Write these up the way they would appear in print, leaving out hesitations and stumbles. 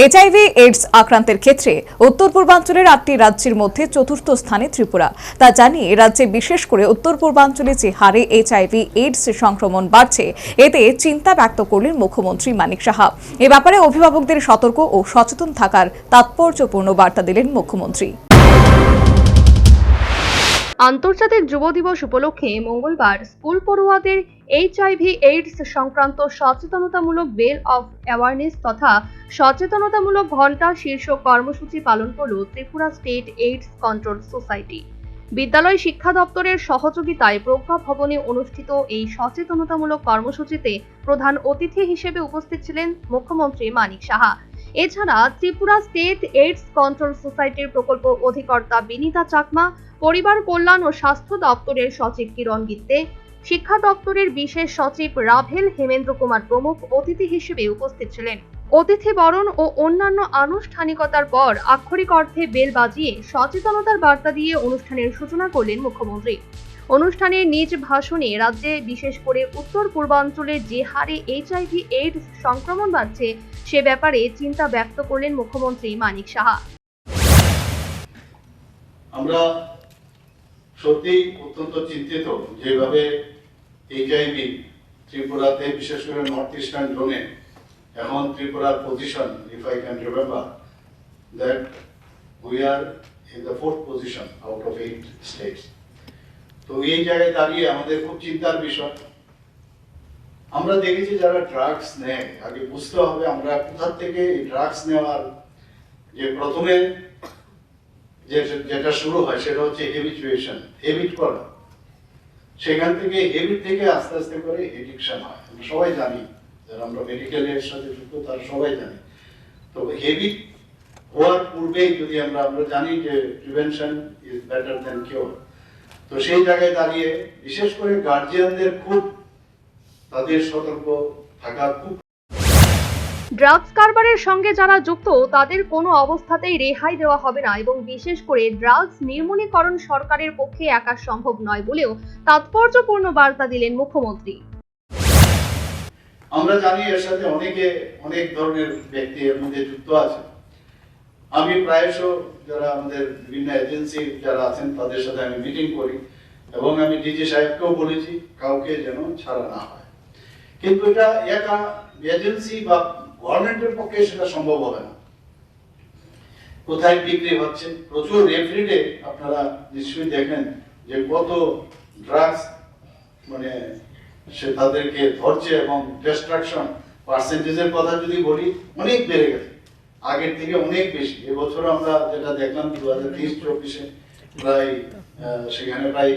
HIV AIDS আক্রান্তের ক্ষেত্রে উত্তর পূর্বাঞ্চলের ৮টি রাজ্যের মধ্যে চতুর্থ স্থানে ত্রিপুরা। তা জানিয়ে রাজ্যে বিশেষ করে উত্তর পূর্বাঞ্চলে যে হারে এইচআইভি এইডস সংক্রমণ বাড়ছে এতে চিন্তা ব্যক্ত করলেন মুখ্যমন্ত্রী মানিক সাহা। এ ব্যাপারে অভিভাবকদের সতর্ক ও সচেতন থাকার তাৎপর্যপূর্ণ বার্তা দিলেন মুখ্যমন্ত্রী। আন্তর্জাতিক যুব দিবস উপলক্ষে মঙ্গলবার স্কুল পড়ুয়াদের এইচআইভি এইডস সংক্রান্ত সচেতনতামূলক বেল অফ অ্যাওয়ারনেস তথা সচেতনতামূলক ঘণ্টা শীর্ষক কর্মসূচি পালন করল Tripura state AIDS control society. বিদ্যালয় শিক্ষা দপ্তরের সহযোগিতায় প্রজ্ঞা ভবনে অনুষ্ঠিত এই সচেতনতামূলক কর্মসূচিতে প্রধান অতিথি হিসেবে উপস্থিত ছিলেন মুখ্যমন্ত্রী মানিক সাহা। এছাড়া ত্রিপুরা স্টেট এইডস কন্ট্রোল সোসাইটির প্রকল্প অধিকর্তা বিনীতা চাকমা, পরিবার কল্যাণ ও স্বাস্থ্য দপ্তরের সচিব কিরণ গিত্তে, শিক্ষা দপ্তরের বিশেষ সচিব রাভেল হেমেন্দ্র কুমার প্রমুখ অতিথি হিসেবে উপস্থিত ছিলেন। অতিথি বরণ ও অন্যান্য আনুষ্ঠানিকতার পর আক্ষরিক অর্থে বেল বাজিয়ে সচেতনতার বার্তা দিয়ে অনুষ্ঠানের সূচনা করলেন মুখ্যমন্ত্রী। অনুষ্ঠানে নিজ ভাষণে রাজ্যে বিশেষ করে উত্তর পূর্বাঞ্চলে যে হারে এইচআইভি এইডস সংক্রমণ বাড়ছে সে ব্যাপারে চিন্তা ব্যক্ত করলেন মুখ্যমন্ত্রী মানিক সাহা। আমরা সত্যি অত্যন্ত চিন্তিত যেভাবে এইচআইভি ত্রিপুরাতে বিশেষ করে নর্থ ইস্টার্ন জোনে এখন ত্রিপুরার position, if I can remember that we are in the 4th position out of 8 states. তো এই জায়গায় দাঁড়িয়ে আমাদের খুব চিন্তার বিষয়। আমরা দেখেছি যারা ড্রাগস নেয়, আগে বুঝতে হবে আমরা কোথা থেকে এই ড্রাগস নেওয়ার যে প্রথমে যেটা শুরু হয় সেটা হচ্ছে হ্যাবিচুয়েশন, হ্যাবিট করা। সেখান থেকে হ্যাবিট থেকে আস্তে আস্তে করে এডিকশন হয়। আমরা সবাই জানি, যারা আমরা মেডিকেলের সাথে যুক্ত তারা সবাই জানি। তো হ্যাবিট হওয়ার পূর্বেই যদি আমরা জানি যে prevention is better than cure. তো সেই জায়গায় দাঁড়িয়ে বিশেষ করে গার্জিয়ানদের খুব তাদের সতর্ক থাকা খুব। ড্রাগস কারবারের সঙ্গে যারা যুক্ত তাদের কোনো অবস্থাতেই রেহাই দেওয়া হবে না এবং বিশেষ করে ড্রাগস নির্মূলীকরণ সরকারের পক্ষে একা সম্ভব নয় বলেও তাৎপর্যপূর্ণ বার্তা দিলেন মুখ্যমন্ত্রী। আমরা জানি এর সাথে অনেক ধরনের ব্যক্তি এর মধ্যে যুক্ত আছে। আমি প্রায়শ যারা আমাদের বিভিন্ন এজেন্সি যারা আছেন তাদের সাথে আমি মিটিং করি এবং আমি ডিজি সাহেবকেও বলেছি কাউকে যেন ছাড়া না হয়। কিন্তু এটা একা এজেন্সি বা গভর্নমেন্টের পক্ষে সেটা সম্ভব হবে না। কোথায় বিক্রি হচ্ছে, প্রচুর এভরিডে আপনারা নিশ্চয়ই দেখেন যে কত ড্রাগস মানে সে তাদেরকে ধরছে এবং ডিস্ট্রাকশন পার্সেন্টেজের কথা যদি বলি অনেক বেড়ে গেছে, আগের থেকে অনেক বেশি। এবছর আমরা যেটা দেখলাম 2023-24 প্রায় সেখানে প্রায়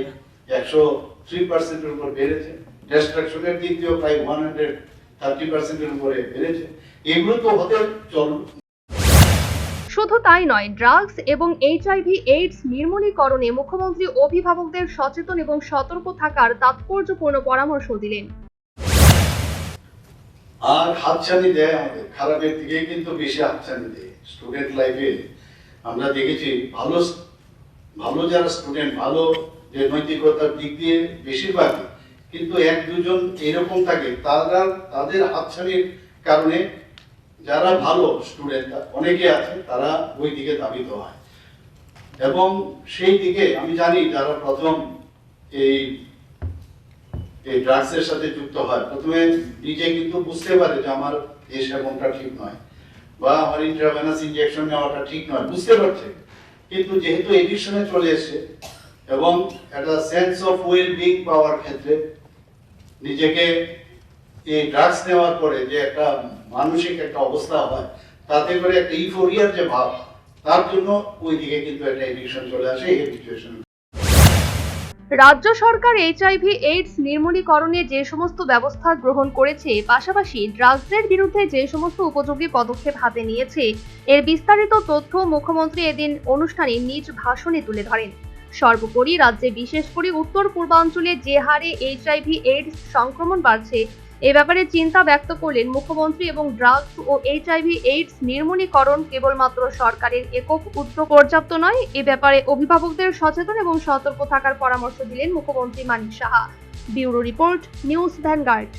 103%-এর উপর বেড়েছে। ডিস্ট্রাকশনের দিক দিয়েও প্রায় 130%-এর উপরে বেড়েছে। এগুলো তো হতে চলবে। শুধু তাই নয়, ড্রাগস এবং এইচআইভি এইডস নির্মূলীকরণে মুখ্যমন্ত্রী অভিভাবকদের সচেতন এবং সতর্ক থাকার তাৎপর্যপূর্ণ পরামর্শ দিলেন। আর হাতছানি দেয় আমাদের খারাপের দিকে, কিন্তু বেশি হাতছানি দেয় স্টুডেন্ট লাইফে। আমরা দেখেছি ভালো যারা স্টুডেন্ট, ভালো যে নৈতিকতার দিক দিয়ে বেশিরভাগই, কিন্তু 1-2 এরকম থাকে তাদের হাতছানির কারণে যারা ভালো স্টুডেন্ট অনেকে আছে তারা ওই দিকে ধাবিত হয়। এবং সেই দিকে আমি জানি যারা প্রথম এই ড্রাগসের সাথে যুক্ত হয় প্রথমে নিজে কিন্তু বুঝতে পারে যে আমার এই সেবনটা ঠিক নয় বা আমার ইন্ট্রাভেনাস ইনজেকশন নেওয়াটা ঠিক নয়, বুঝতে পারছে। কিন্তু যেহেতু এডিকশনে চলে এসেছে এবং একটা সেন্স অফ ওয়েল বিং পাওয়ার ক্ষেত্রে নিজেকে এই ড্রাগস নেওয়ার পরে যে একটা মানসিক একটা অবস্থা হয়, তাতে করে একটা ইউফোরিয়ার যে ভাব, তার জন্য ওই দিকে কিন্তু একটা এডিকশন চলে আসে। এই সিচুয়েশন রাজ্য সরকার এইচআইভি এইডস নির্মূলীকরণে যে সমস্ত ব্যবস্থা গ্রহণ করেছে, পাশাপাশি ড্রাগসের বিরুদ্ধে যে সমস্ত উপযোগী পদক্ষেপ হাতে নিয়েছে, এর বিস্তারিত তথ্য মুখ্যমন্ত্রী এদিন অনুষ্ঠানে নিজ ভাষণে তুলে ধরেন। সর্বোপরি রাজ্যে বিশেষ করে উত্তর পূর্বাঞ্চলে যে হারে এইচআইভি এইডস সংক্রমণ বাড়ছে এ ব্যাপারে চিন্তা ব্যক্ত করলেন মুখ্যমন্ত্রী এবং ড্রাগস ও এইচআইভি এইডস নির্মূলীকরণ কেবলমাত্র সরকারের একক উদ্যোগ পর্যাপ্ত নয়, এ ব্যাপারে অভিভাবকদের সচেতন এবং সতর্ক থাকার পরামর্শ দিলেন মুখ্যমন্ত্রী Manik Saha. Bureau report, News vanguard.